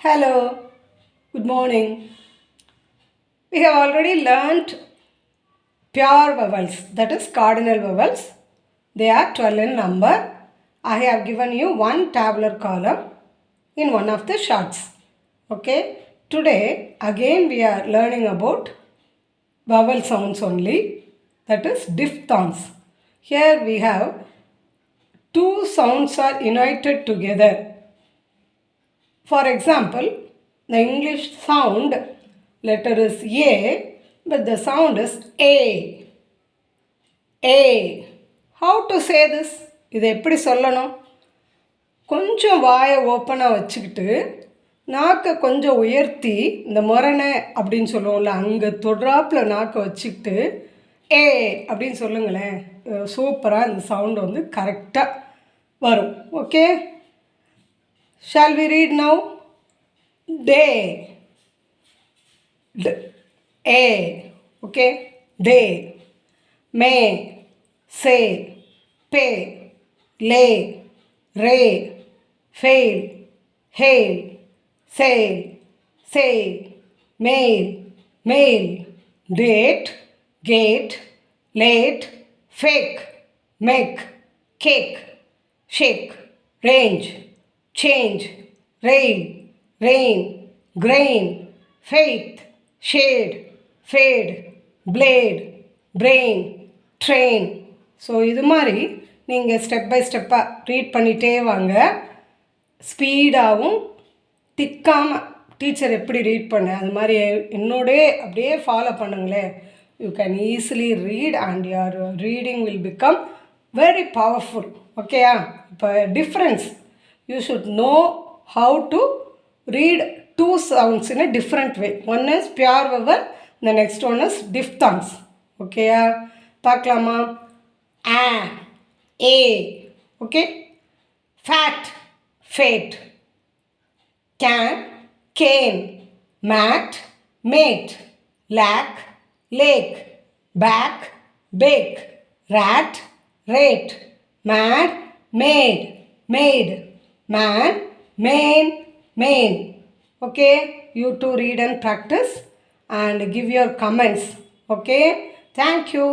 Hello, good morning. We have already learnt pure vowels, that is cardinal vowels. They are 12 in number. I have given you one tabular column in one of the charts. Okay, today again we are learning about vowel sounds only, that is diphthongs. Here we have two sounds are united together. For example, the English sound letter is A, but the sound is A. A. How to say this? இதை எப்படி சொல்லணும்? கொஞ்சம் வாயை ஓப்பனாக வச்சுக்கிட்டு நாக்கை கொஞ்சம் உயர்த்தி இந்த முரணை அப்படின்னு சொல்லுவோம்ல, அங்கே தொடுறாப்பில் நாக்கை வச்சுக்கிட்டு ஏ அப்படின்னு சொல்லுங்களேன். சூப்பராக இந்த சவுண்டு வந்து கரெக்டாக வரும். Okay, shall we read now? Day. A. Okay, day. May. Say. Pay. Lay. Ray. Fail. Hail. Sail. Sail. Mail. Mail. Date. Gate. Late. Fake. Make. Cake. Shake. Range. Change. Rail. Rain. Grain. Faith. Shade. Fade. Blade. Brain. Train. So இது மாதிரி நீங்கள் step by ஸ்டெப்பாக read பண்ணிகிட்டே வாங்க. ஸ்பீடாகவும் திக்காமல் teacher எப்படி read பண்ண அது மாதிரி என்னோடே அப்படியே ஃபாலோ பண்ணுங்களேன். You can easily read and your reading will become very powerful. ஓகேயா? இப்போ difference you should know how to read two sounds in a different way. One is pure vowel, the next one is diphthongs. Okay, பார்க்கலாமா? A, A, okay. Fat, fate. Can, cane. Mat, mate. Lack, lake. Back, bake. Rat, rate. Mad, made. Made. Man, main, main. Okay, you too read and practice and give your comments. Okay, thank you.